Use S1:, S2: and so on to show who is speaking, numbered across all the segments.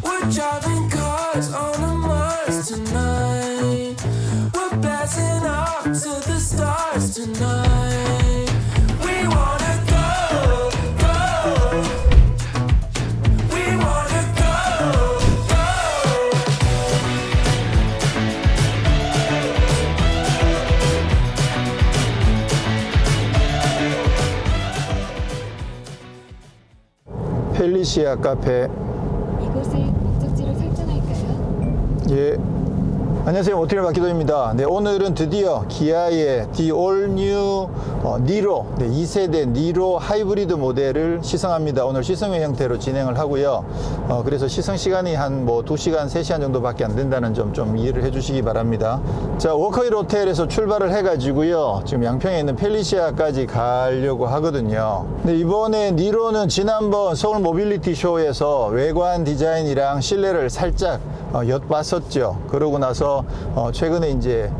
S1: We're driving cars on a Mars tonight. We're blasting off to the stars tonight. We wanna go, go. We wanna go, go.
S2: 펠리시아 카페.
S3: 이곳을 목적지로 설정할까요?
S2: 예. 안녕하세요. 오티널 박기도입니다. 네, 오늘은 드디어 기아의 The All New 니로, 2세대 니로 하이브리드 모델을 시승합니다. 오늘 시승회 형태로 진행을 하고요. 그래서 시승 시간이 한 2시간, 3시간 정도밖에 안 된다는 점 좀 이해를 해주시기 바랍니다. 자, 워커힐 호텔에서 출발을 해가지고요. 지금 양평에 있는 펠리시아까지 가려고 하거든요. 근데 이번에 니로는 지난번 서울 모빌리티 쇼에서 외관 디자인이랑 실내를 살짝 엿봤었죠. 그러고 나서 최근에 이제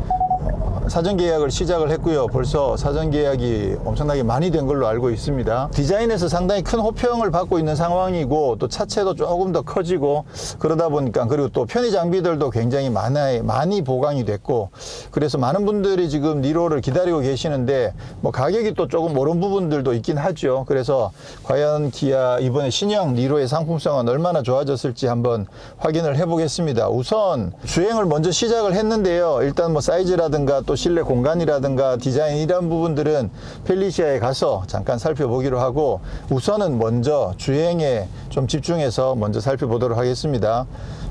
S2: 사전 계약을 시작을 했고요. 벌써 사전 계약이 엄청나게 많이 된 걸로 알고 있습니다. 디자인에서 상당히 큰 호평을 받고 있는 상황이고, 또 차체도 조금 더 커지고 그러다 보니까, 그리고 또 편의 장비들도 굉장히 많이 보강이 됐고, 그래서 많은 분들이 지금 니로를 기다리고 계시는데, 가격이 또 조금 오른 부분들도 있긴 하죠. 그래서 과연 기아 이번에 신형 니로의 상품성은 얼마나 좋아졌을지 한번 확인을 해보겠습니다. 우선 주행을 먼저 시작을 했는데요. 일단 사이즈라든가 또 실내 공간이라든가 디자인 이런 부분들은 펠리시아에 가서 잠깐 살펴보기로 하고, 우선은 먼저 주행에 좀 집중해서 먼저 살펴보도록 하겠습니다.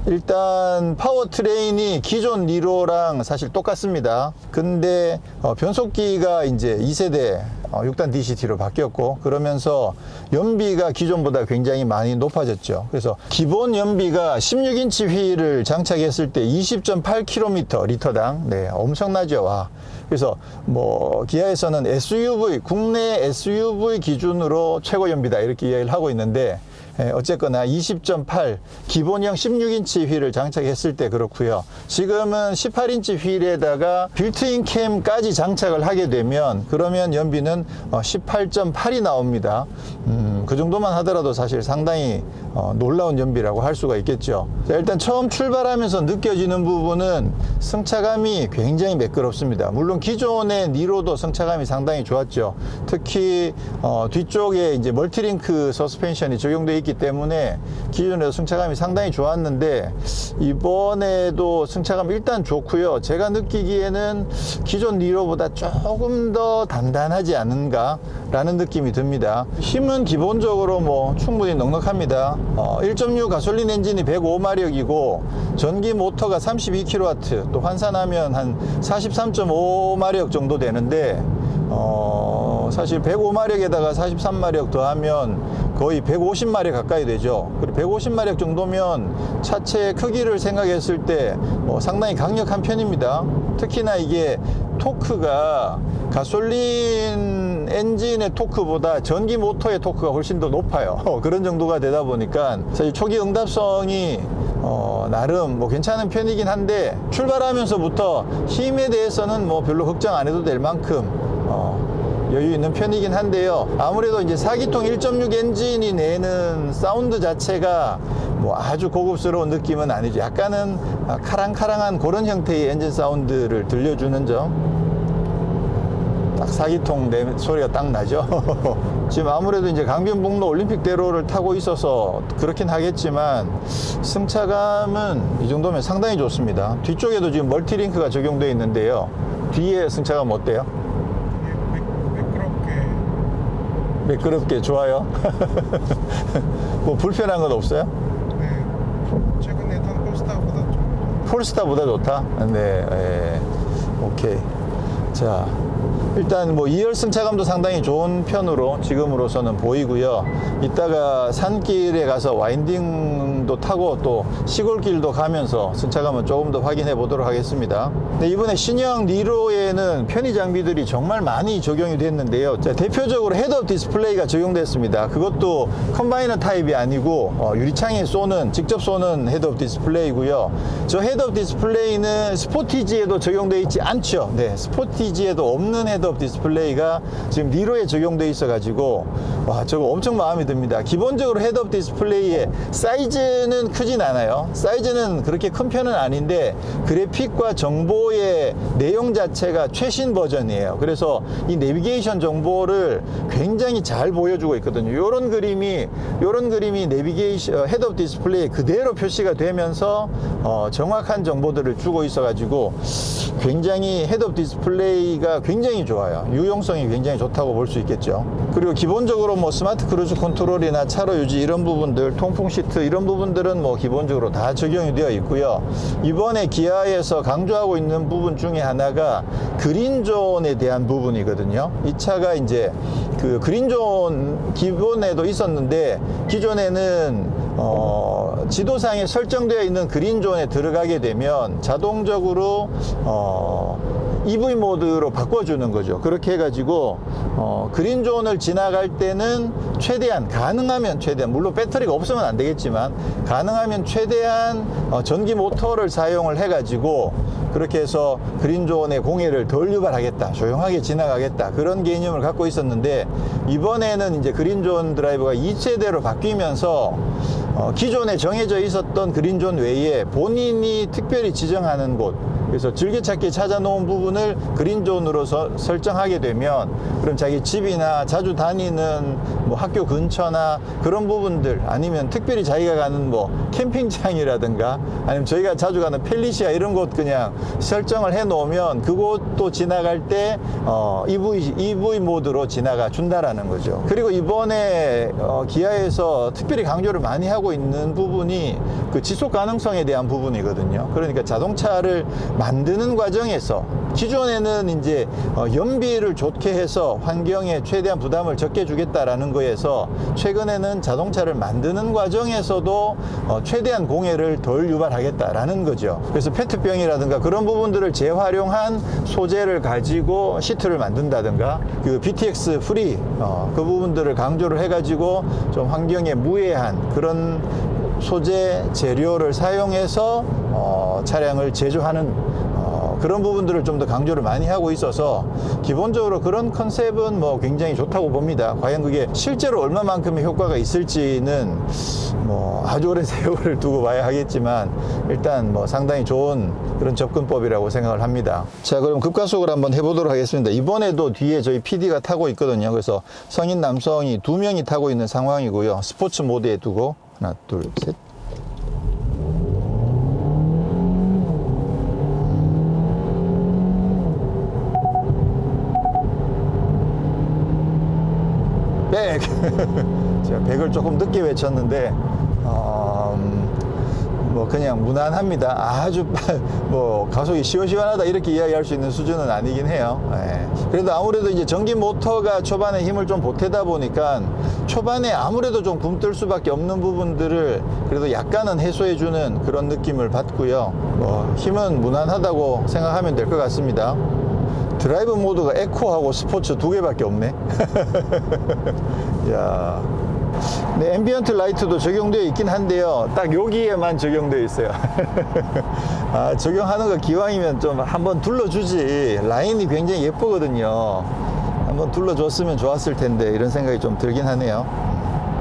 S2: 일단 파워트레인이 기존 니로랑 사실 똑같습니다. 근데 변속기가 이제 2세대 6단 DCT로 바뀌었고, 그러면서 연비가 기존보다 굉장히 많이 높아졌죠. 그래서 기본 연비가 16인치 휠을 장착했을 때 20.8km 리터당, 네, 엄청나죠. 와. 그래서 기아에서는 SUV, 국내 SUV 기준으로 최고 연비다 이렇게 이야기를 하고 있는데, 어쨌거나 20.8 기본형 16인치 휠을 장착했을 때 그렇고요. 지금은 18인치 휠에다가 빌트인 캠까지 장착을 하게 되면, 그러면 연비는 18.8이 나옵니다. 그 정도만 하더라도 사실 상당히 놀라운 연비라고 할 수가 있겠죠. 자, 일단 처음 출발하면서 느껴지는 부분은 승차감이 굉장히 매끄럽습니다. 물론 기존의 니로도 승차감이 상당히 좋았죠. 특히 뒤쪽에 이제 멀티링크 서스펜션이 적용되어 있기 때문에 기존에도 승차감이 상당히 좋았는데, 이번에도 승차감 일단 좋고요. 제가 느끼기에는 기존 니로보다 조금 더 단단하지 않은가 라는 느낌이 듭니다. 힘은 기본적으로 충분히 넉넉합니다. 1.6 가솔린 엔진이 105마력이고 전기 모터가 32kW, 또 환산하면 한 43.5마력 정도 되는데, 사실 105마력에다가 43마력 더하면 거의 150마력 가까이 되죠. 그리고 150마력 정도면 차체 크기를 생각했을 때 상당히 강력한 편입니다. 특히나 이게 토크가 가솔린 엔진의 토크보다 전기 모터의 토크가 훨씬 더 높아요. 그런 정도가 되다 보니까 사실 초기 응답성이 나름 괜찮은 편이긴 한데, 출발하면서부터 힘에 대해서는 별로 걱정 안 해도 될 만큼 여유 있는 편이긴 한데요. 아무래도 이제 4기통 1.6 엔진이 내는 사운드 자체가 아주 고급스러운 느낌은 아니죠. 약간은 카랑카랑한 그런 형태의 엔진 사운드를 들려주는 점. 딱 4기통 소리가 딱 나죠. 지금 아무래도 이제 강변북로 올림픽대로를 타고 있어서 그렇긴 하겠지만, 승차감은 이 정도면 상당히 좋습니다. 뒤쪽에도 지금 멀티링크가 적용되어 있는데요. 뒤에 승차감 어때요? 매끄럽게 좋아요. 불편한 건 없어요?
S4: 네, 최근에 탄 폴스타보다 좀.
S2: 폴스타보다 좋다? 네, 오케이. 자, 일단 2열 승차감도 상당히 좋은 편으로 지금으로서는 보이고요. 이따가 산길에 가서 와인딩도 타고 또 시골길도 가면서 승차감은 조금 더 확인해 보도록 하겠습니다. 네, 이번에 신형 니로에는 편의 장비들이 정말 많이 적용이 됐는데요. 자, 대표적으로 헤드업 디스플레이가 적용됐습니다. 그것도 컴바이너 타입이 아니고 유리창에 직접 쏘는 헤드업 디스플레이고요. 저 헤드업 디스플레이는 스포티지에도 적용되어 있지 않죠. 네, 스포티지에도 없는 헤드업 디스플레이가 지금 니로에 적용되어 있어 가지고 와, 저거 엄청 마음에 듭니다. 기본적으로 헤드업 디스플레이의 사이즈는 크진 않아요. 사이즈는 그렇게 큰 편은 아닌데 그래픽과 정보의 내용 자체가 최신 버전이에요. 그래서 이 내비게이션 정보를 굉장히 잘 보여주고 있거든요. 요런 그림이 내비게이션 헤드업 디스플레이에 그대로 표시가 되면서 정확한 정보들을 주고 있어 가지고 굉장히 헤드업 디스플레이가 굉장히 좋아요. 유용성이 굉장히 좋다고 볼 수 있겠죠. 그리고 기본적으로 뭐 스마트 크루즈 컨트롤이나 차로 유지 이런 부분들, 통풍 시트 이런 부분들은 뭐 기본적으로 다 적용이 되어 있고요. 이번에 기아에서 강조하고 있는 부분 중에 하나가 그린존에 대한 부분이거든요. 이 차가 이제 그 그린존 기본에도 있었는데 기존에는 지도상에 설정되어 있는 그린존에 들어가게 되면 자동적으로 EV 모드로 바꿔주는 거죠. 그렇게 해가지고 그린존을 지나갈 때는 최대한 가능하면 최대한 물론 배터리가 없으면 안 되겠지만 가능하면 최대한 전기 모터를 사용을 해가지고 그렇게 해서 그린존의 공해를 덜 유발하겠다, 조용하게 지나가겠다 그런 개념을 갖고 있었는데 이번에는 이제 그린존 드라이브가 2세대로 바뀌면서 기존에 정해져 있었던 그린존 외에 본인이 특별히 지정하는 곳, 그래서 즐겨찾기 찾아놓은 부분을 그린존으로 설정하게 되면 그럼 자기 집이나 자주 다니는 뭐 학교 근처나 그런 부분들 아니면 특별히 자기가 가는 뭐 캠핑장이라든가 아니면 저희가 자주 가는 펠리시아 이런 곳 그냥 설정을 해 놓으면 그곳도 지나갈 때 EV 모드로 지나가 준다라는 거죠. 그리고 이번에 기아에서 특별히 강조를 많이 하고 있는 부분이 그 지속 가능성에 대한 부분이거든요. 그러니까 자동차를 만드는 과정에서 기존에는 이제 연비를 좋게 해서 환경에 최대한 부담을 적게 주겠다라는 거에서 최근에는 자동차를 만드는 과정에서도 최대한 공해를 덜 유발하겠다라는 거죠. 그래서 페트병이라든가 그런 부분들을 재활용한 소재를 가지고 시트를 만든다든가 그 BTX 프리 그 부분들을 강조를 해가지고 좀 환경에 무해한 그런 소재 재료를 사용해서 차량을 제조하는 그런 부분들을 좀 더 강조를 많이 하고 있어서 기본적으로 그런 컨셉은 뭐 굉장히 좋다고 봅니다. 과연 그게 실제로 얼마만큼의 효과가 있을지는 뭐 아주 오랜 세월을 두고 봐야 하겠지만 일단 뭐 상당히 좋은 그런 접근법이라고 생각을 합니다. 자, 그럼 급가속을 한번 해보도록 하겠습니다. 이번에도 뒤에 저희 PD가 타고 있거든요. 그래서 성인 남성이 2명이 타고 있는 상황이고요. 스포츠 모드에 두고 하나, 둘, 셋. 제가 100을 조금 늦게 외쳤는데 뭐 그냥 무난합니다. 아주 뭐 가속이 시원시원하다 이렇게 이야기할 수 있는 수준은 아니긴 해요. 예. 그래도 아무래도 이제 전기 모터가 초반에 힘을 좀 보태다 보니까 초반에 아무래도 좀 굼뜰 수밖에 없는 부분들을 그래도 약간은 해소해주는 그런 느낌을 받고요. 힘은 무난하다고 생각하면 될 것 같습니다. 드라이브 모드가 에코하고 스포츠 2개밖에 없네. 야. 네, 앰비언트 라이트도 적용되어 있긴 한데요. 딱 여기에만 적용되어 있어요. 아, 적용하는 거 기왕이면 좀 한번 둘러주지. 라인이 굉장히 예쁘거든요. 한번 둘러줬으면 좋았을 텐데 이런 생각이 좀 들긴 하네요.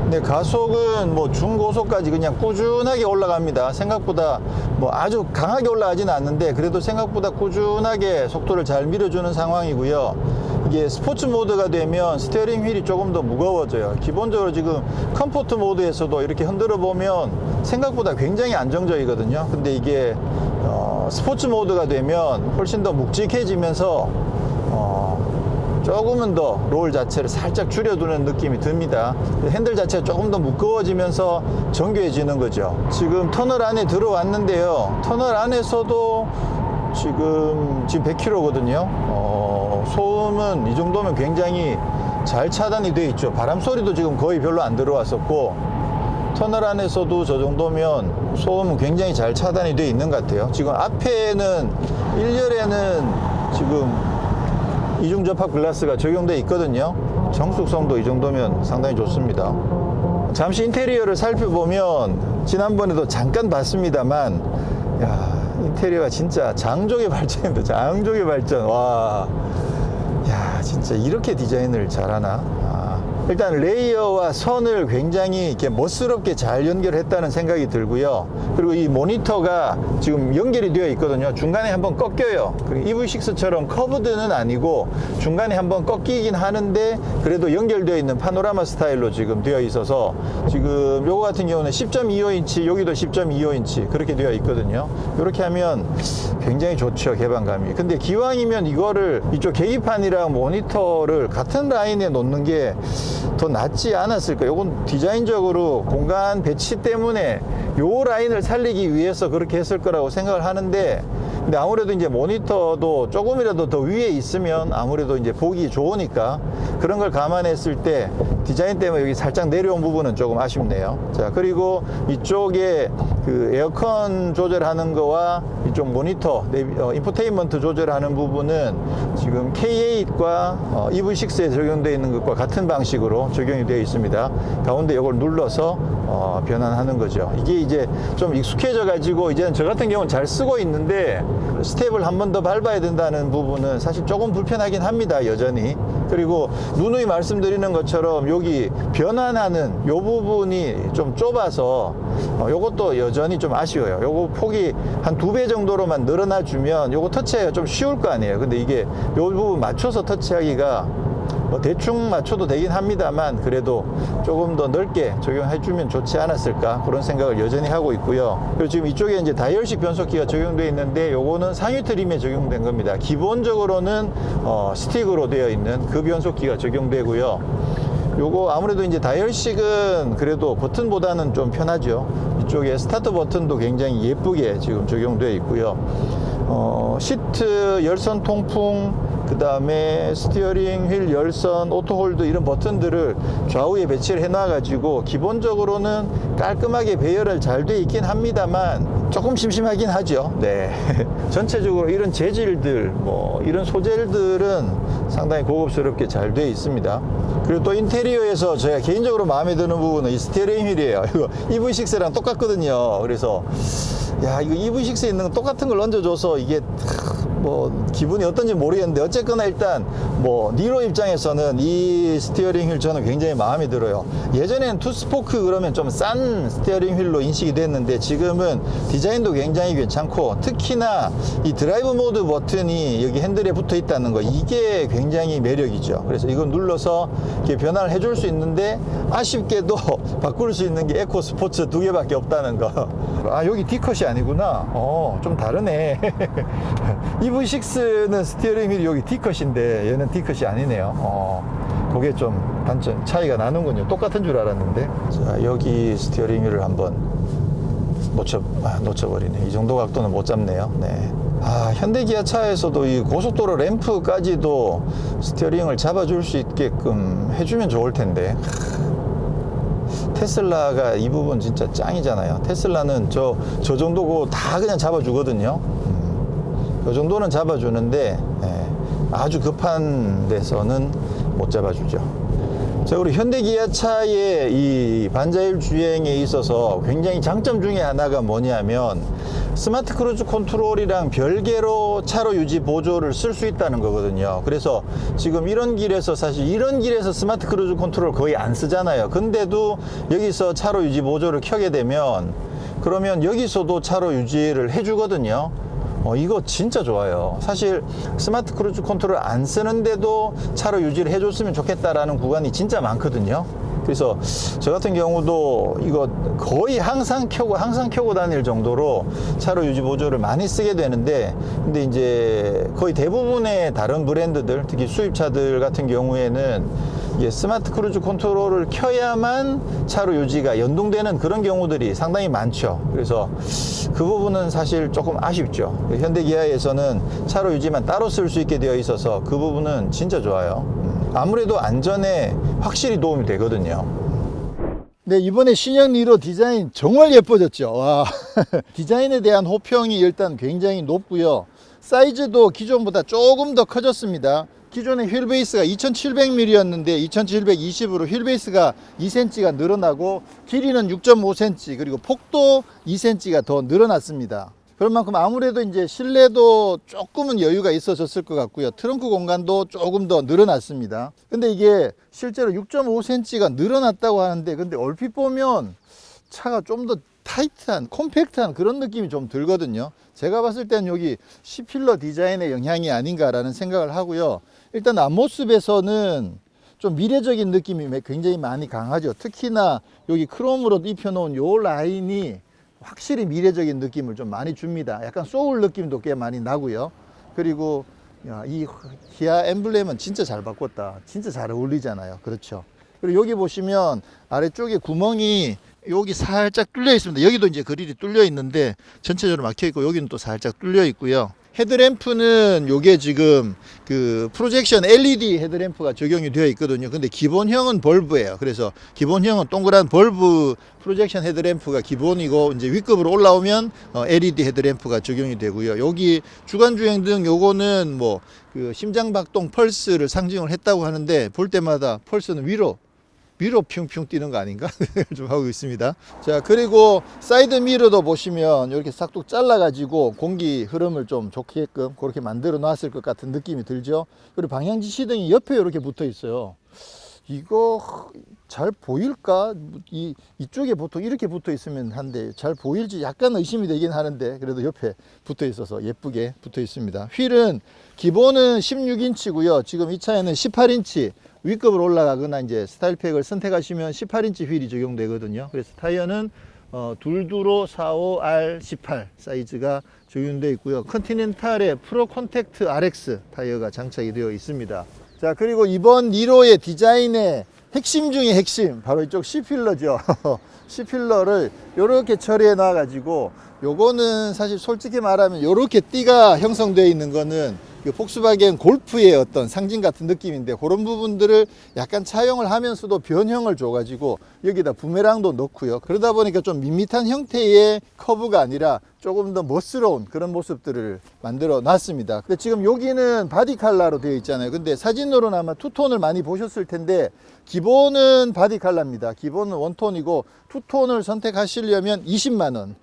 S2: 근데 가속은 뭐 중고속까지 그냥 꾸준하게 올라갑니다. 생각보다 뭐 아주 강하게 올라가지는 않는데 그래도 생각보다 꾸준하게 속도를 잘 밀어주는 상황이고요. 이게 스포츠 모드가 되면 스티어링 휠이 조금 더 무거워져요. 기본적으로 지금 컴포트 모드에서도 이렇게 흔들어 보면 생각보다 굉장히 안정적이거든요. 근데 이게 스포츠 모드가 되면 훨씬 더 묵직해지면서 조금은 더 롤 자체를 살짝 줄여두는 느낌이 듭니다. 핸들 자체가 조금 더 무거워지면서 정교해지는 거죠. 지금 터널 안에 들어왔는데요. 터널 안에서도 지금 100km거든요. 소음은 이 정도면 굉장히 잘 차단이 되어 있죠. 바람 소리도 지금 거의 별로 안 들어왔었고 터널 안에서도 저 정도면 소음은 굉장히 잘 차단이 되어 있는 것 같아요. 지금 앞에는 1열에는 지금 이중 접합 글라스가 적용되어 있거든요. 정숙성도 이 정도면 상당히 좋습니다. 잠시 인테리어를 살펴보면 지난번에도 잠깐 봤습니다만 야, 인테리어가 진짜 장족의 발전입니다. 장족의 발전. 와, 야, 진짜 이렇게 디자인을 잘하나? 일단 레이어와 선을 굉장히 이렇게 멋스럽게 잘 연결했다는 생각이 들고요. 그리고 이 모니터가 지금 연결이 되어 있거든요. 중간에 한번 꺾여요. EV6처럼 커브드는 아니고 중간에 한번 꺾이긴 하는데 그래도 연결되어 있는 파노라마 스타일로 지금 되어 있어서 지금 요거 같은 경우는 10.25인치, 여기도 10.25인치 그렇게 되어 있거든요. 이렇게 하면 굉장히 좋죠, 개방감이. 근데 기왕이면 이거를 이쪽 계기판이랑 모니터를 같은 라인에 놓는 게 더 낫지 않았을까. 요건 디자인적으로 공간 배치 때문에 요 라인을 살리기 위해서 그렇게 했을 거라고 생각을 하는데, 근데 아무래도 이제 모니터도 조금이라도 더 위에 있으면 아무래도 이제 보기 좋으니까 그런 걸 감안했을 때 디자인 때문에 여기 살짝 내려온 부분은 조금 아쉽네요. 자, 그리고 이쪽에 그 에어컨 조절하는 거와 이쪽 모니터, 인포테인먼트 조절하는 부분은 지금 K8과 EV6에 적용되어 있는 것과 같은 방식으로 적용이 되어 있습니다. 가운데 이걸 눌러서 변환하는 거죠. 이게 이제 좀 익숙해져 가지고 이제는 저 같은 경우는 잘 쓰고 있는데 스텝을 한 번 더 밟아야 된다는 부분은 사실 조금 불편하긴 합니다, 여전히. 그리고 누누이 말씀드리는 것처럼 여기 변환하는 요 부분이 좀 좁아서 요것도 여전히 좀 아쉬워요. 요거 폭이 한 2배 정도로만 늘어나 주면 요거 터치하기가 좀 쉬울 거 아니에요. 근데 이게 요 부분 맞춰서 터치하기가 뭐 대충 맞춰도 되긴 합니다만 그래도 조금 더 넓게 적용해 주면 좋지 않았을까, 그런 생각을 여전히 하고 있고요. 그리고 지금 이쪽에 이제 다이얼식 변속기가 적용되어 있는데 요거는 상위 트림에 적용된 겁니다. 기본적으로는 스틱으로 되어 있는 그 변속기가 적용되고요. 요거 아무래도 이제 다이얼식은 그래도 버튼보다는 좀 편하죠. 이쪽에 스타트 버튼도 굉장히 예쁘게 지금 적용되어 있고요. 시트 열선 통풍, 그 다음에 스티어링 휠 열선, 오토홀드 이런 버튼들을 좌우에 배치를 해놔 가지고 기본적으로는 깔끔하게 배열을 잘 돼 있긴 합니다만 조금 심심하긴 하죠. 네. 전체적으로 이런 재질들, 뭐 이런 소재들은 상당히 고급스럽게 잘 돼 있습니다. 그리고 또 인테리어에서 제가 개인적으로 마음에 드는 부분은 이 스티어링 휠이에요. 이거 EV6랑 똑같거든요. 그래서 야, 이거 EV6에 있는 거 똑같은 걸 얹어줘서 이게 뭐 기분이 어떤지 모르겠는데 어쨌거나 일단 뭐 니로 입장에서는 이 스티어링 휠 저는 굉장히 마음에 들어요. 예전엔 투스포크 그러면 좀 싼 스티어링 휠로 인식이 됐는데 지금은 디자인도 굉장히 괜찮고 특히나 이 드라이브 모드 버튼이 여기 핸들에 붙어 있다는 거, 이게 굉장히 매력이죠. 그래서 이거 눌러서 이렇게 변화를 해줄 수 있는데 아쉽게도 바꿀 수 있는 게 에코 스포츠 2개밖에 없다는 거. 아, 여기 D컷이 아니구나. 좀 다르네. EV6는 스티어링 휠이 여기 D컷인데 얘는 D컷이 아니네요. 그게 좀 단점, 차이가 나는군요. 똑같은 줄 알았는데. 자, 여기 스티어링 휠을 한번 놓쳐버리네. 이 정도 각도는 못 잡네요. 네. 아, 현대 기아차에서도 이 고속도로 램프까지도 스티어링을 잡아줄 수 있게끔 해주면 좋을 텐데. 테슬라가 이 부분 진짜 짱이잖아요. 테슬라는 저 정도고 다 그냥 잡아주거든요. 이 정도는 잡아주는데 아주 급한 데서는 못 잡아주죠. 자, 우리 현대 기아차의 이 반자율 주행에 있어서 굉장히 장점 중에 하나가 뭐냐면 스마트 크루즈 컨트롤이랑 별개로 차로 유지 보조를 쓸 수 있다는 거거든요. 그래서 지금 이런 길에서 사실 이런 길에서 스마트 크루즈 컨트롤 거의 안 쓰잖아요. 근데도 여기서 차로 유지 보조를 켜게 되면 그러면 여기서도 차로 유지를 해주거든요. 이거 진짜 좋아요. 사실 스마트 크루즈 컨트롤 안 쓰는데도 차로 유지를 해줬으면 좋겠다라는 구간이 진짜 많거든요. 그래서 저 같은 경우도 이거 거의 항상 켜고 다닐 정도로 차로 유지 보조를 많이 쓰게 되는데, 근데 이제 거의 대부분의 다른 브랜드들, 특히 수입차들 같은 경우에는 이게 스마트 크루즈 컨트롤을 켜야만 차로 유지가 연동되는 그런 경우들이 상당히 많죠. 그래서 그 부분은 사실 조금 아쉽죠. 현대 기아에서는 차로 유지만 따로 쓸 수 있게 되어 있어서 그 부분은 진짜 좋아요. 아무래도 안전에 확실히 도움이 되거든요. 네, 이번에 신형 니로 디자인 정말 예뻐졌죠. 와. 디자인에 대한 호평이 일단 굉장히 높고요. 사이즈도 기존보다 조금 더 커졌습니다. 기존의 휠 베이스가 2700mm였는데 2720으로 휠 베이스가 2cm가 늘어나고 길이는 6.5cm, 그리고 폭도 2cm가 더 늘어났습니다. 그런 만큼 아무래도 이제 실내도 조금은 여유가 있어졌을 것 같고요. 트렁크 공간도 조금 더 늘어났습니다. 근데 이게 실제로 6.5cm가 늘어났다고 하는데, 근데 얼핏 보면 차가 좀 더 타이트한, 콤팩트한 그런 느낌이 좀 들거든요. 제가 봤을 때는 여기 C필러 디자인의 영향이 아닌가라는 생각을 하고요. 일단 앞모습에서는 좀 미래적인 느낌이 굉장히 많이 강하죠. 특히나 여기 크롬으로 입혀놓은 요 라인이 확실히 미래적인 느낌을 좀 많이 줍니다. 약간 소울 느낌도 꽤 많이 나고요. 그리고 이 기아 엠블렘은 진짜 잘 바꿨다. 진짜 잘 어울리잖아요. 그렇죠. 그리고 여기 보시면 아래쪽에 구멍이 여기 살짝 뚫려 있습니다. 여기도 이제 그릴이 뚫려 있는데 전체적으로 막혀 있고, 여기는 또 살짝 뚫려 있고요. 헤드램프는 요게 지금 그 프로젝션 LED 헤드램프가 적용이 되어 있거든요. 근데 기본형은 벌브예요. 그래서 기본형은 동그란 벌브 프로젝션 헤드램프가 기본이고, 이제 위급으로 올라오면 LED 헤드램프가 적용이 되고요. 여기 주간 주행등 요거는 뭐 그 심장박동 펄스를 상징을 했다고 하는데, 볼 때마다 펄스는 위로 핑핑 뛰는 거 아닌가 좀 하고 있습니다. 자, 그리고 사이드 미러도 보시면 이렇게 싹둑 잘라 가지고 공기 흐름을 좀 좋게끔 그렇게 만들어 놨을 것 같은 느낌이 들죠. 그리고 방향 지시등이 옆에 이렇게 붙어 있어요. 이거 잘 보일까? 이쪽에 보통 이렇게 붙어 있으면 한데 잘 보일지 약간 의심이 되긴 하는데, 그래도 옆에 붙어 있어서 예쁘게 붙어 있습니다. 휠은 기본은 16인치고요. 지금 이 차에는 18인치 위급으로 올라가거나 이제 스타일팩을 선택하시면 18인치 휠이 적용되거든요. 그래서 타이어는 둘두로 45R18 사이즈가 적용되어 있고요. 컨티넨탈의 프로 콘택트 RX 타이어가 장착이 되어 있습니다. 자, 그리고 이번 니로의 디자인의 핵심 중의 핵심, 바로 이쪽 C필러죠. C필러를 이렇게 처리해 놔 가지고, 요거는 사실 솔직히 말하면 요렇게 띠가 형성되어 있는 거는 그 폭스바겐 골프의 어떤 상징 같은 느낌인데, 그런 부분들을 약간 차용을 하면서도 변형을 줘가지고 여기다 부메랑도 넣고요. 그러다 보니까 좀 밋밋한 형태의 커브가 아니라 조금 더 멋스러운 그런 모습들을 만들어 놨습니다. 근데 지금 여기는 바디 컬러로 되어 있잖아요. 근데 사진으로는 아마 투톤을 많이 보셨을 텐데, 기본은 바디 컬러입니다. 기본은 원톤이고, 투톤을 선택하시려면 20만원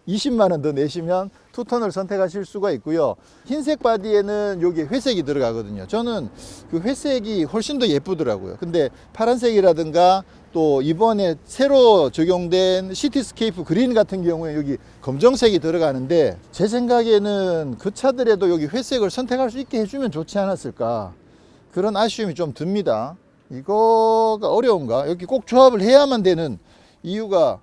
S2: 20만원 더 내시면 투톤을 선택하실 수가 있고요. 흰색 바디에는 여기 회색이 들어가거든요. 저는 그 회색이 훨씬 더 예쁘더라고요. 근데 파란색이라든가 또 이번에 새로 적용된 시티스케이프 그린 같은 경우에 여기 검정색이 들어가는데, 제 생각에는 그 차들에도 여기 회색을 선택할 수 있게 해주면 좋지 않았을까, 그런 아쉬움이 좀 듭니다. 이거가 어려운가? 여기 꼭 조합을 해야만 되는 이유가,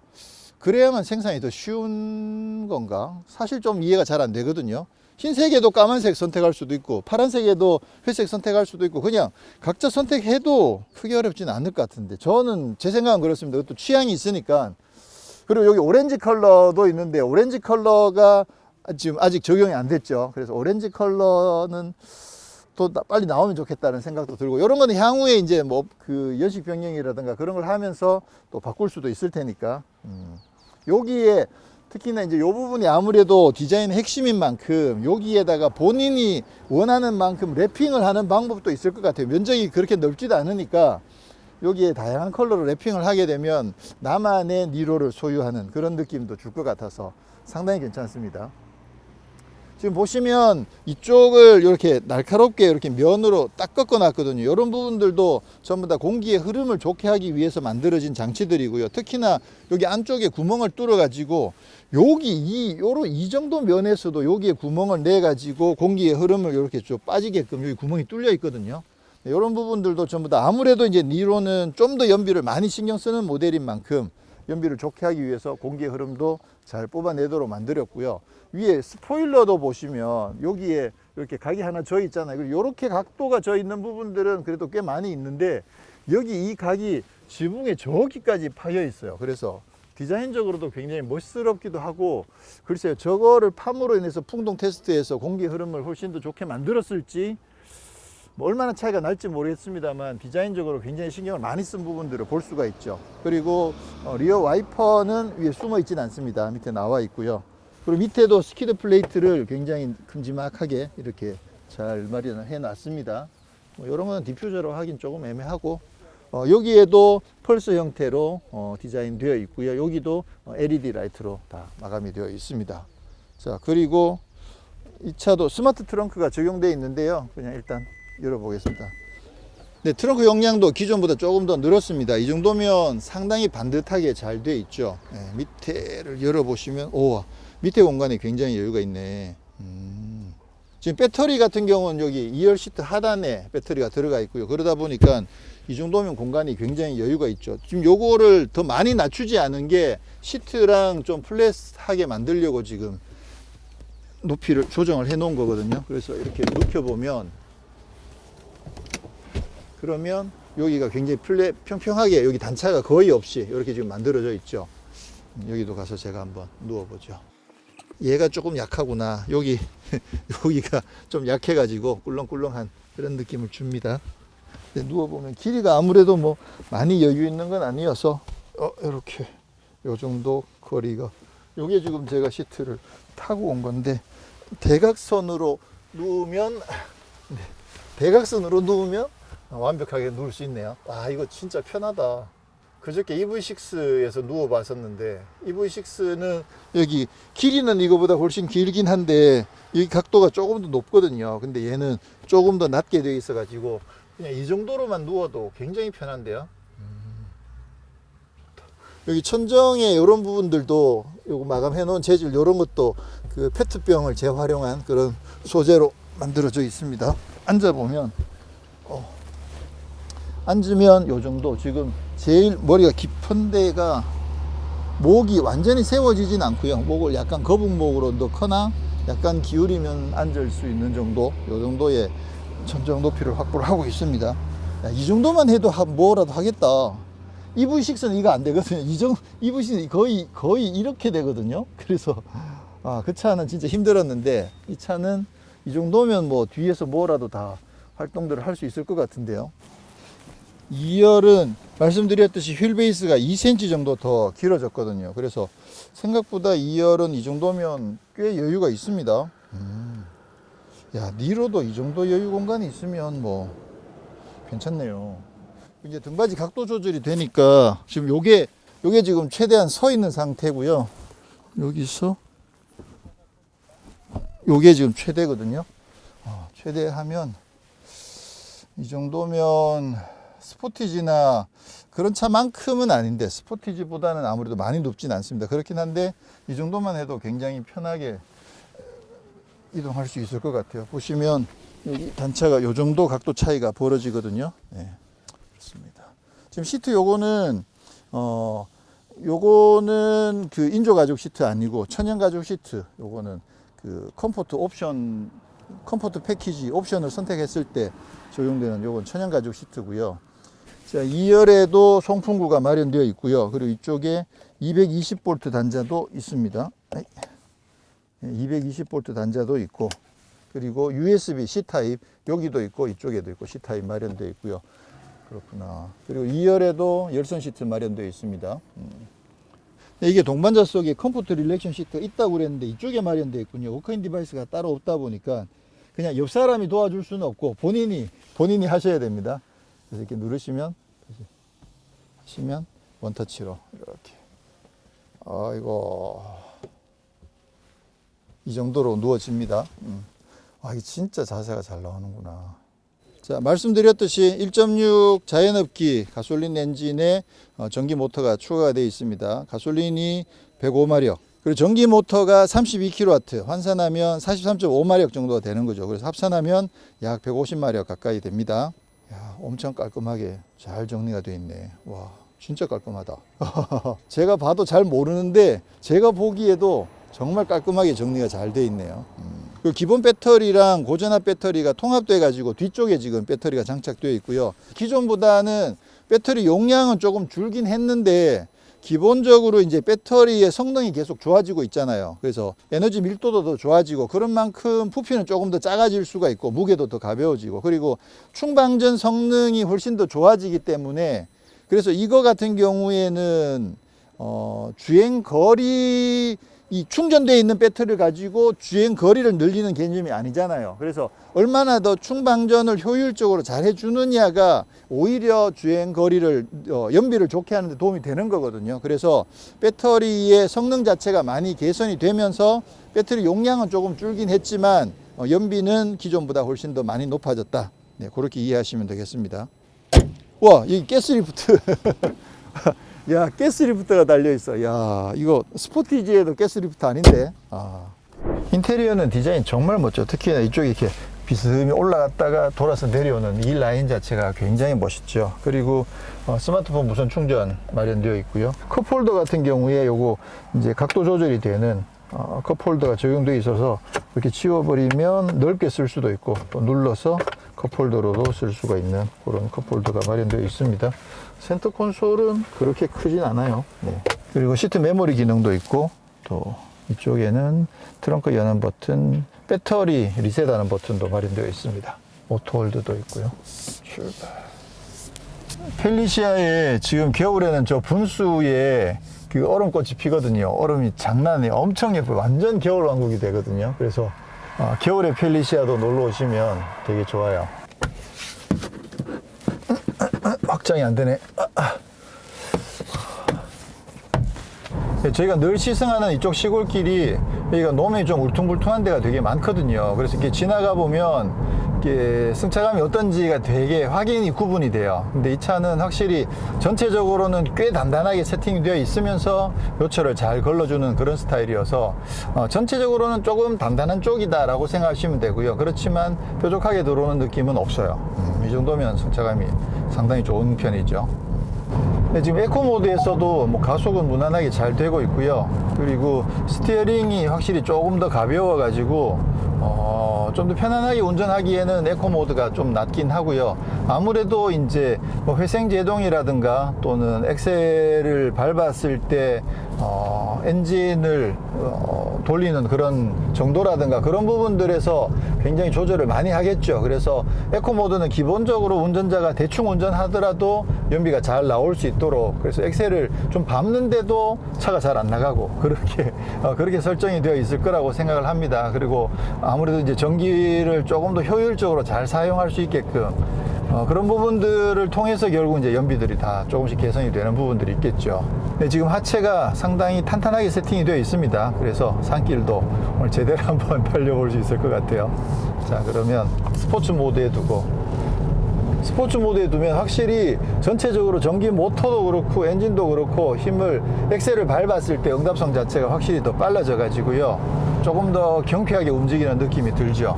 S2: 그래야만 생산이 더 쉬운 건가? 사실 좀 이해가 잘 안 되거든요. 흰색에도 까만색 선택할 수도 있고, 파란색에도 회색 선택할 수도 있고, 그냥 각자 선택해도 크게 어렵지는 않을 것 같은데, 저는 제 생각은 그렇습니다. 그것도 취향이 있으니까. 그리고 여기 오렌지 컬러도 있는데, 오렌지 컬러가 지금 아직 적용이 안 됐죠. 그래서 오렌지 컬러는 또 빨리 나오면 좋겠다는 생각도 들고, 이런 거는 향후에 이제 뭐 그 연식 변경이라든가 그런 걸 하면서 또 바꿀 수도 있을 테니까. 여기에 특히나 이제 이 부분이 아무래도 디자인의 핵심인 만큼, 여기에다가 본인이 원하는 만큼 랩핑을 하는 방법도 있을 것 같아요. 면적이 그렇게 넓지도 않으니까 여기에 다양한 컬러로 랩핑을 하게 되면 나만의 니로를 소유하는 그런 느낌도 줄 것 같아서 상당히 괜찮습니다. 지금 보시면 이쪽을 이렇게 날카롭게 이렇게 면으로 딱 꺾어 놨거든요. 이런 부분들도 전부 다 공기의 흐름을 좋게 하기 위해서 만들어진 장치들이고요. 특히나 여기 안쪽에 구멍을 뚫어 가지고, 여기 이 정도 면에서도 여기에 구멍을 내 가지고 공기의 흐름을 이렇게 좀 빠지게끔 여기 구멍이 뚫려 있거든요. 이런 부분들도 전부 다 아무래도 이제 니로는 좀 더 연비를 많이 신경 쓰는 모델인 만큼 연비를 좋게 하기 위해서 공기의 흐름도 잘 뽑아내도록 만들었고요. 위에 스포일러도 보시면 여기에 이렇게 각이 하나 져 있잖아요. 그리고 이렇게 각도가 져 있는 부분들은 그래도 꽤 많이 있는데, 여기 이 각이 지붕에 저기까지 파여 있어요. 그래서 디자인적으로도 굉장히 멋스럽기도 하고, 글쎄요, 저거를 팜으로 인해서 풍동 테스트에서 공기 흐름을 훨씬 더 좋게 만들었을지 뭐 얼마나 차이가 날지 모르겠습니다만, 디자인적으로 굉장히 신경을 많이 쓴 부분들을 볼 수가 있죠. 그리고 리어 와이퍼는 위에 숨어 있지는 않습니다. 밑에 나와 있고요. 그리고 밑에도 스키드 플레이트를 굉장히 큼지막하게 이렇게 잘 마련해 놨습니다. 뭐 이런 건 디퓨저로 하긴 조금 애매하고, 여기에도 펄스 형태로 디자인 되어 있고요. 여기도 LED 라이트로 다 마감이 되어 있습니다. 자, 그리고 이 차도 스마트 트렁크가 적용되어 있는데요. 그냥 일단 열어보겠습니다. 네, 트렁크 용량도 기존보다 조금 더 늘었습니다. 이 정도면 상당히 반듯하게 잘 돼 있죠. 네, 밑에를 열어보시면, 오, 밑에 공간에 굉장히 여유가 있네. 지금 배터리 같은 경우는 여기 2열 시트 하단에 배터리가 들어가 있고요. 그러다 보니까 이 정도면 공간이 굉장히 여유가 있죠. 지금 요거를 더 많이 낮추지 않은 게 시트랑 좀 플랫하게 만들려고 지금 높이를 조정을 해 놓은 거거든요. 그래서 이렇게 눕혀보면, 그러면 여기가 굉장히 평평하게 여기 단차가 거의 없이 이렇게 지금 만들어져 있죠. 여기도 가서 제가 한번 누워보죠. 얘가 조금 약하구나. 여기가 좀 약해가지고 꿀렁꿀렁한 그런 느낌을 줍니다. 누워보면 길이가 아무래도 뭐 많이 여유 있는 건 아니어서 이렇게 요 정도 거리가, 요게 지금 제가 시트를 타고 온 건데 대각선으로 누우면 완벽하게 누울 수 있네요. 와, 이거 진짜 편하다. 그저께 EV6에서 누워봤었는데 EV6는 여기 길이는 이거보다 훨씬 길긴 한데 이 각도가 조금 더 높거든요. 근데 얘는 조금 더 낮게 되어 있어 가지고 그냥 이 정도로만 누워도 굉장히 편한데요. 여기 천정에 이런 부분들도 요거 마감해 놓은 재질, 이런 것도 그 페트병을 재활용한 그런 소재로 만들어져 있습니다. 앉아보면 앉으면 요 정도, 지금 제일 머리가 깊은 데가 목이 완전히 세워지진 않고요. 목을 약간 거북목으로 넣거나 약간 기울이면 앉을 수 있는 정도, 요 정도의 천정 높이를 확보를 하고 있습니다. 야, 이 정도만 해도 뭐라도 하겠다. EV6는 이거 안 되거든요. EV6는 거의 이렇게 되거든요. 그래서 그 차는 진짜 힘들었는데 이 차는 이 정도면 뭐 뒤에서 뭐라도 다 활동들을 할 수 있을 것 같은데요. 2열은 말씀드렸듯이 휠 베이스가 2cm 정도 더 길어졌거든요. 그래서 생각보다 2열은 이 정도면 꽤 여유가 있습니다. 야, 니로도 이 정도 여유 공간이 있으면 뭐 괜찮네요. 이제 등받이 각도 조절이 되니까 지금 요게 지금 최대한 서 있는 상태고요. 여기서 요게 지금 최대거든요. 최대하면 이 정도면 스포티지나 그런 차만큼은 아닌데, 스포티지보다는 아무래도 많이 높진 않습니다. 그렇긴 한데 이 정도만 해도 굉장히 편하게 이동할 수 있을 것 같아요. 보시면 여기 단차가 요 정도 각도 차이가 벌어지거든요. 네, 그렇습니다. 지금 시트 요거는 그 인조 가죽 시트 아니고 천연 가죽 시트. 요거는 그 컴포트 패키지 옵션을 선택했을 때 적용되는 요건 천연 가죽 시트고요. 자, 2열에도 송풍구가 마련되어 있고요. 그리고 이쪽에 220V 단자도 있습니다. 220V 단자도 있고, 그리고 USB C타입 여기도 있고 이쪽에도 있고 C타입 마련되어 있고요. 그렇구나. 그리고 2열에도 열선 시트 마련되어 있습니다. 이게 동반자 속에 컴포트 릴렉션 시트 있다고 그랬는데 이쪽에 마련되어 있군요. 워크인 디바이스가 따로 없다 보니까 그냥 옆 사람이 도와줄 수는 없고 본인이 하셔야 됩니다. 그래서 이렇게 누르시면 하시면 원터치로 이렇게, 아이고, 이 정도로 누워집니다. 이게 진짜 자세가 잘 나오는구나. 자, 말씀드렸듯이 1.6 자연흡기 가솔린 엔진에 전기 모터가 추가가 되어 있습니다. 가솔린이 105마력, 그리고 전기 모터가 32kW, 환산하면 43.5마력 정도가 되는 거죠. 그래서 합산하면 약 150마력 가까이 됩니다. 야, 엄청 깔끔하게 잘 정리가 되어 있네. 와, 진짜 깔끔하다. 제가 봐도 잘 모르는데 제가 보기에도 정말 깔끔하게 정리가 잘 되어 있네요. 그 기본 배터리랑 고전압 배터리가 통합돼 가지고 뒤쪽에 지금 배터리가 장착되어 있고요. 기존보다는 배터리 용량은 조금 줄긴 했는데 기본적으로 이제 배터리의 성능이 계속 좋아지고 있잖아요. 그래서 에너지 밀도도 더 좋아지고, 그런 만큼 부피는 조금 더 작아질 수가 있고 무게도 더 가벼워지고, 그리고 충방전 성능이 훨씬 더 좋아지기 때문에, 그래서 이거 같은 경우에는 주행 거리에 이 충전되어 있는 배터리를 가지고 주행 거리를 늘리는 개념이 아니잖아요. 그래서 얼마나 더 충방전을 효율적으로 잘 해주느냐가 오히려 주행 거리를 연비를 좋게 하는 데 도움이 되는 거거든요. 그래서 배터리의 성능 자체가 많이 개선이 되면서 배터리 용량은 조금 줄긴 했지만 연비는 기존보다 훨씬 더 많이 높아졌다. 네, 그렇게 이해하시면 되겠습니다. 와, 여기 가스리프트. 야, 가스리프트가 달려있어. 야, 이거 스포티지에도 가스리프트 아닌데. 인테리어는 디자인 정말 멋져. 특히나 이쪽에 이렇게 비스듬히 올라갔다가 돌아서 내려오는 이 라인 자체가 굉장히 멋있죠. 그리고 스마트폰 무선 충전 마련되어 있고요. 컵홀더 같은 경우에 요거 이제 각도 조절이 되는 컵홀더가 적용되어 있어서 이렇게 치워버리면 넓게 쓸 수도 있고 또 눌러서 컵홀더로도 쓸 수가 있는 그런 컵홀더가 마련되어 있습니다. 센터 콘솔은 그렇게 크진 않아요. 네. 그리고 시트 메모리 기능도 있고 또 이쪽에는 트렁크 여는 버튼, 배터리 리셋하는 버튼도 마련되어 있습니다. 오토홀드도 있고요. 출발. 펠리시아에 지금 겨울에는 저 분수에 그 얼음꽃이 피거든요. 얼음이 장난 아니에요. 엄청 예뻐요. 완전 겨울 왕국이 되거든요. 그래서 겨울에 펠리시아도 놀러 오시면 되게 좋아요. 확장이 안 되네. 저희가 늘 시승하는 이쪽 시골길이 여기가 노면이 좀 울퉁불퉁한 데가 되게 많거든요. 그래서 이렇게 지나가 보면 이렇게 승차감이 어떤지가 되게 확연히 구분이 돼요. 근데 이 차는 확실히 전체적으로는 꽤 단단하게 세팅이 되어 있으면서 요철을 잘 걸러주는 그런 스타일이어서 전체적으로는 조금 단단한 쪽이다 라고 생각하시면 되고요. 그렇지만 뾰족하게 들어오는 느낌은 없어요. 이 정도면 승차감이 상당히 좋은 편이죠. 네, 지금 에코 모드에서도 뭐 가속은 무난하게 잘 되고 있고요. 그리고 스티어링이 확실히 조금 더 가벼워 가지고 좀 더 편안하게 운전하기에는 에코 모드가 좀 낫긴 하고요. 아무래도 이제 뭐 회생 제동이라든가 또는 엑셀을 밟았을 때 엔진을 돌리는 그런 정도라든가 그런 부분들에서 굉장히 조절을 많이 하겠죠. 그래서 에코 모드는 기본적으로 운전자가 대충 운전하더라도 연비가 잘 나올 수 있도록, 그래서 엑셀을 좀 밟는데도 차가 잘 안 나가고 그렇게 설정이 되어 있을 거라고 생각을 합니다. 그리고 아무래도 이제 전기를 조금 더 효율적으로 잘 사용할 수 있게끔 그런 부분들을 통해서 결국 이제 연비들이 다 조금씩 개선이 되는 부분들이 있겠죠. 네, 지금 하체가 상당히 탄탄하게 세팅이 되어 있습니다. 그래서 산길도 오늘 제대로 한번 달려볼 수 있을 것 같아요. 자, 그러면 스포츠 모드에 두고, 스포츠 모드에 두면 확실히 전체적으로 전기 모터도 그렇고 엔진도 그렇고 힘을, 엑셀을 밟았을 때 응답성 자체가 확실히 더 빨라져 가지고요, 조금 더 경쾌하게 움직이는 느낌이 들죠.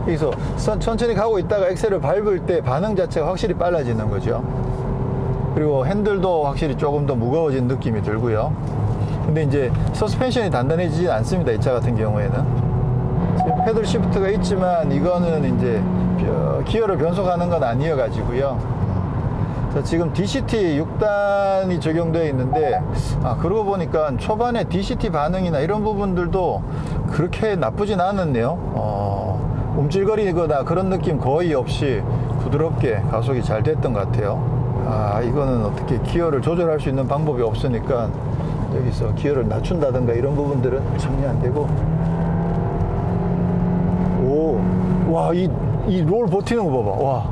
S2: 그래서 천천히 가고 있다가 엑셀을 밟을 때 반응 자체가 확실히 빨라지는 거죠. 그리고 핸들도 확실히 조금 더 무거워진 느낌이 들고요. 근데 이제 서스펜션이 단단해지진 않습니다. 이 차 같은 경우에는 패들 시프트가 있지만 이거는 이제 기어를 변속하는 건 아니어 가지고요. 자, 지금 DCT 6단이 적용되어 있는데 그러고 보니까 초반에 DCT 반응이나 이런 부분들도 그렇게 나쁘진 않았네요. 움찔거리거나 그런 느낌 거의 없이 부드럽게 가속이 잘 됐던 것 같아요. 이거는 어떻게 기어를 조절할 수 있는 방법이 없으니까 여기서 기어를 낮춘다든가 이런 부분들은 전혀 안 되고. 와, 이 롤 버티는 거 봐봐. 와,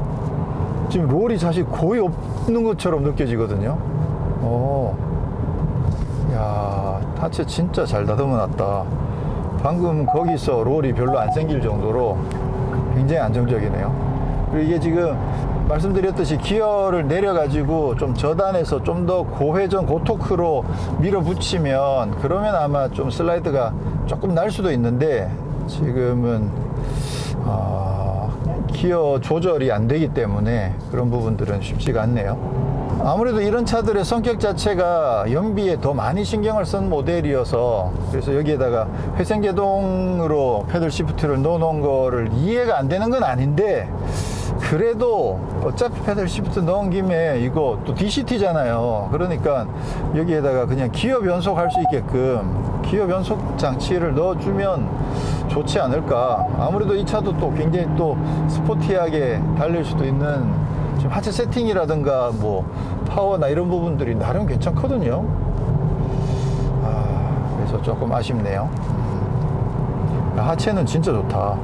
S2: 지금 롤이 사실 거의 없는 것처럼 느껴지거든요. 야, 하체 진짜 잘 다듬어 놨다. 방금 거기서 롤이 별로 안 생길 정도로 굉장히 안정적이네요. 그리고 이게 지금 말씀드렸듯이 기어를 내려가지고 좀 저단해서 좀 더 고회전 고토크로 밀어붙이면 그러면 아마 좀 슬라이드가 조금 날 수도 있는데 지금은 기어 조절이 안 되기 때문에 그런 부분들은 쉽지가 않네요. 아무래도 이런 차들의 성격 자체가 연비에 더 많이 신경을 쓴 모델이어서, 그래서 여기에다가 회생제동으로 패들 시프트를 넣어 놓은 거를 이해가 안 되는 건 아닌데, 그래도 어차피 패들 시프트 넣은 김에 이거 또 DCT잖아요. 그러니까 여기에다가 그냥 기어 변속할 수 있게끔 기어 변속 장치를 넣어주면 좋지 않을까. 아무래도 이 차도 또 굉장히 또 스포티하게 달릴 수도 있는, 지금 하체 세팅이라든가 뭐 파워나 이런 부분들이 나름 괜찮거든요. 그래서 조금 아쉽네요. 하체는 진짜 좋다.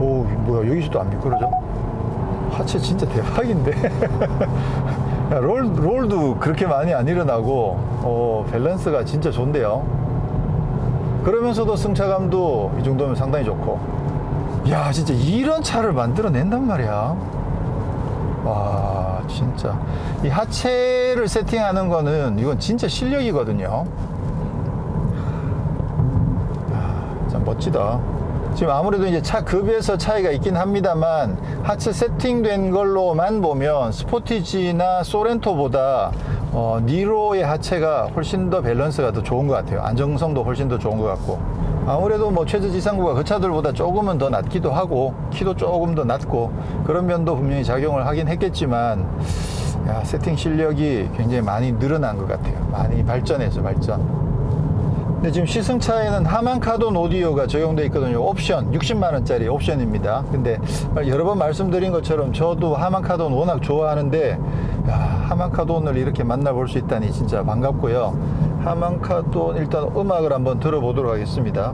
S2: 오, 뭐야, 여기서도 안 미끄러져? 하체 진짜 대박인데? 야, 롤도 그렇게 많이 안 일어나고, 밸런스가 진짜 좋은데요. 그러면서도 승차감도 이 정도면 상당히 좋고. 야, 진짜 이런 차를 만들어낸단 말이야. 와, 진짜. 이 하체를 세팅하는 거는 이건 진짜 실력이거든요. 참 멋지다. 지금 아무래도 이제 차 급에서 차이가 있긴 합니다만 하체 세팅된 걸로만 보면 스포티지나 소렌토보다 니로의 하체가 훨씬 더 밸런스가 더 좋은 것 같아요. 안정성도 훨씬 더 좋은 것 같고, 아무래도 뭐 최저지상부가 그 차들보다 조금은 더 낮기도 하고 키도 조금 더 낮고 그런 면도 분명히 작용을 하긴 했겠지만, 야, 세팅 실력이 굉장히 많이 늘어난 것 같아요. 많이 발전해서 발전. 근데 지금 시승차에는 하만카돈 오디오가 적용되어 있거든요. 옵션 60만원짜리 옵션입니다. 근데 여러 번 말씀드린 것처럼 저도 하만카돈 워낙 좋아하는데, 야, 하만카돈을 이렇게 만나볼 수 있다니 진짜 반갑고요. 하만카돈 일단 음악을 한번 들어보도록 하겠습니다.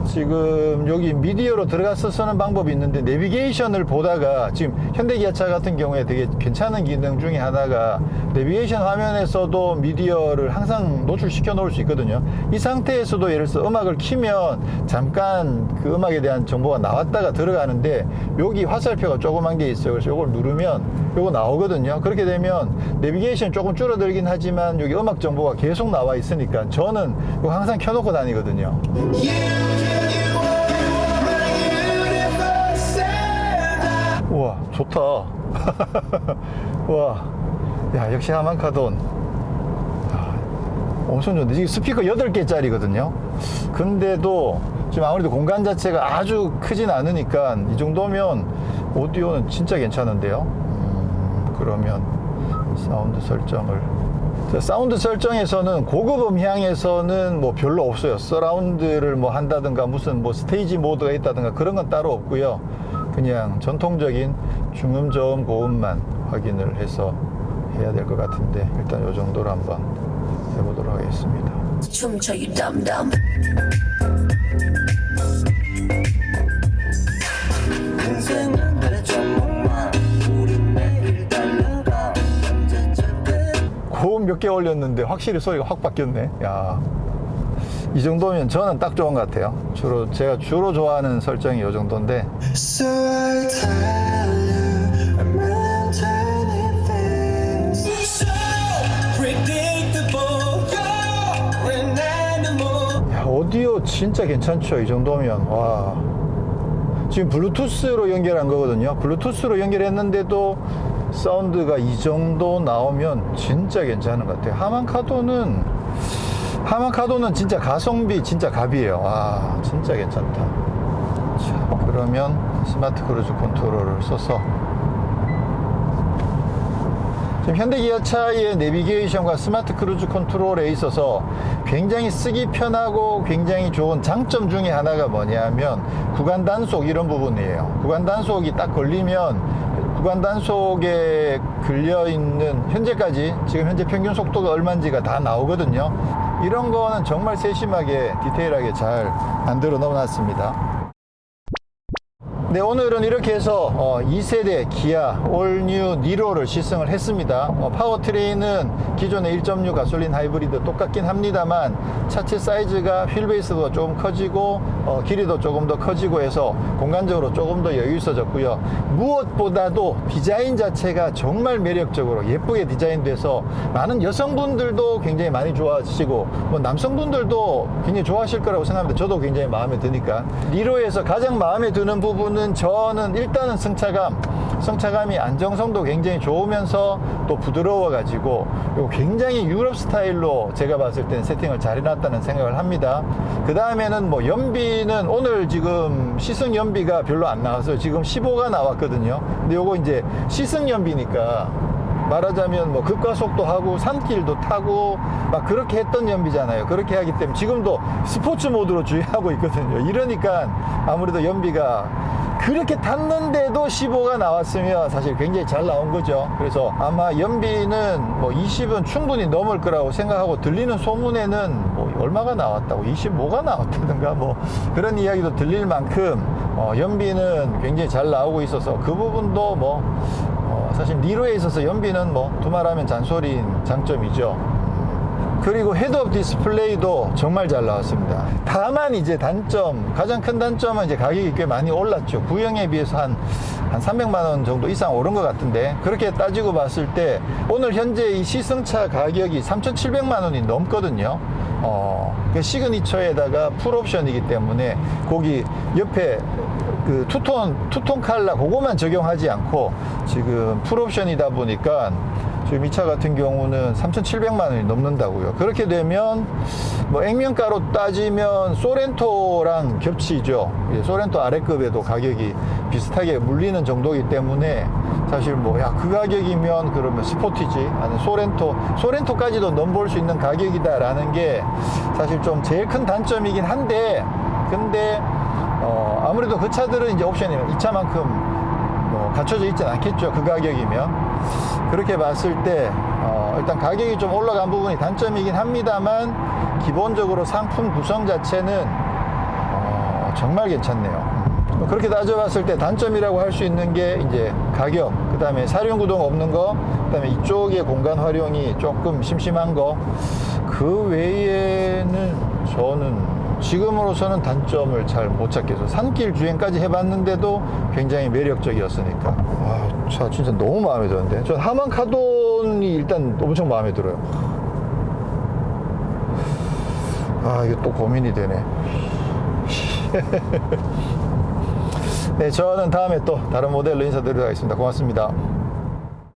S2: 지금 여기 미디어로 들어가서 쓰는 방법이 있는데, 내비게이션을 보다가 지금 현대기아차 같은 경우에 되게 괜찮은 기능 중에 하나가 내비게이션 화면에서도 미디어를 항상 노출시켜 놓을 수 있거든요. 이 상태에서도 예를 들어서 음악을 키면 잠깐 그 음악에 대한 정보가 나왔다가 들어가는데, 여기 화살표가 조그만 게 있어요. 그래서 이걸 누르면 요거 나오거든요. 그렇게 되면 내비게이션 조금 줄어들긴 하지만 여기 음악 정보가 계속 나와 있으니까 저는 이거 항상 켜놓고 다니거든요. 우와, 좋다. 우와, 야, 역시 하만카돈. 엄청 좋은데, 지금 스피커 8개짜리거든요. 근데도 지금 아무래도 공간 자체가 아주 크진 않으니까 이 정도면 오디오는 진짜 괜찮은데요. 그러면 사운드 설정을, 사운드 설정에서는 고급 음향에서는 뭐 별로 없어요. 서라운드를 뭐 한다든가 무슨 뭐 스테이지 모드가 있다든가 그런 건 따로 없고요. 그냥 전통적인 중음, 저음, 고음만 확인을 해서 해야 될 것 같은데, 일단 이 정도로 한번 해보도록 하겠습니다.
S5: 춤춰 you dumb dumb. 인생은 대전목만 우리 매일 달려가 언제쯤
S2: 고음 몇 개 올렸는데 확실히 소리가 확 바뀌었네. 야, 이 정도면 저는 딱 좋은 것 같아요. 제가 주로 좋아하는 설정이 이 정도인데.
S1: So I tell you, I'm maintaining things so predictable. You're an animal.
S2: 야, 오디오 진짜 괜찮죠. 이 정도면. 와, 지금 블루투스로 연결한 거거든요. 블루투스로 연결했는데도 사운드가 이 정도 나오면 진짜 괜찮은 것 같아요. 하만카돈은 진짜 가성비 진짜 갑이에요. 와, 진짜 괜찮다. 자, 그러면 스마트 크루즈 컨트롤을 써서 지금 현대기아차의 내비게이션과 스마트 크루즈 컨트롤에 있어서 굉장히 쓰기 편하고 굉장히 좋은 장점 중에 하나가 뭐냐면 구간 단속 이런 부분이에요. 구간 단속이 딱 걸리면 구간 단속에 걸려있는 현재까지 지금 현재 평균 속도가 얼마인지가 다 나오거든요. 이런 거는 정말 세심하게 디테일하게 잘 만들어 넣어놨습니다. 네, 오늘은 이렇게 해서 2세대 기아 올뉴 니로를 시승을 했습니다. 파워트레인은 기존의 1.6 가솔린 하이브리드 똑같긴 합니다만 차체 사이즈가 휠베이스도 조금 커지고 길이도 조금 더 커지고 해서 공간적으로 조금 더 여유 있어졌고요. 무엇보다도 디자인 자체가 정말 매력적으로 예쁘게 디자인돼서 많은 여성분들도 굉장히 많이 좋아하시고 뭐 남성분들도 굉장히 좋아하실 거라고 생각합니다. 저도 굉장히 마음에 드니까. 니로에서 가장 마음에 드는 부분은 저는 일단은 승차감이 안정성도 굉장히 좋으면서 또 부드러워 가지고 굉장히 유럽 스타일로 제가 봤을 때는 세팅을 잘 해놨다는 생각을 합니다. 그 다음에는 뭐 연비는 오늘 지금 시승 연비가 별로 안 나왔어요. 지금 15가 나왔거든요. 근데 요거 이제 시승 연비니까 말하자면 뭐 급가속도 하고 산길도 타고 막 그렇게 했던 연비잖아요. 그렇게 하기 때문에 지금도 스포츠 모드로 주행하고 있거든요. 이러니까 아무래도 연비가 그렇게 탔는데도 15가 나왔으면 사실 굉장히 잘 나온 거죠. 그래서 아마 연비는 뭐 20은 충분히 넘을 거라고 생각하고 들리는 소문에는 뭐 얼마가 나왔다고 25가 나왔다든가 뭐 그런 이야기도 들릴 만큼 연비는 굉장히 잘 나오고 있어서 그 부분도 뭐 사실 니로에 있어서 연비는 뭐 두말하면 잔소리인 장점이죠. 그리고 헤드업 디스플레이도 정말 잘 나왔습니다. 다만 이제 단점, 가장 큰 단점은 이제 가격이 꽤 많이 올랐죠. 구형에 비해서 한 300만 원 정도 이상 오른 것 같은데, 그렇게 따지고 봤을 때 오늘 현재 이 시승차 가격이 3,700만 원이 넘거든요. 그 시그니처에다가 풀옵션이기 때문에 거기 옆에 그 투톤 칼라 그거만 적용하지 않고 지금 풀옵션이다 보니까 지금 이 차 같은 경우는 3,700만 원이 넘는다고요. 그렇게 되면 뭐 액면가로 따지면 소렌토랑 겹치죠. 소렌토 아래급에도 가격이 비슷하게 물리는 정도이기 때문에 사실 뭐 야 그 가격이면 그러면 스포티지 아니 소렌토까지도 넘볼 수 있는 가격이다라는 게 사실 좀 제일 큰 단점이긴 한데, 근데 아무래도 그 차들은 이제 옵션이 이 차만큼 뭐 갖춰져 있진 않겠죠. 그 가격이면. 그렇게 봤을 때 일단 가격이 좀 올라간 부분이 단점이긴 합니다만 기본적으로 상품 구성 자체는 정말 괜찮네요. 그렇게 따져봤을 때 단점이라고 할 수 있는 게 이제 가격, 그 다음에 사륜구동 없는 거, 그 다음에 이쪽의 공간 활용이 조금 심심한 거, 그 외에는 저는 지금으로서는 단점을 잘 못 찾겠어요. 산길 주행까지 해봤는데도 굉장히 매력적이었으니까. 와, 차 진짜 너무 마음에 드는데. 전 하만 카돈이 일단 엄청 마음에 들어요. 아, 이게 또 고민이 되네. 네, 저는 다음에 또 다른 모델로 인사드리도록 하겠습니다. 고맙습니다.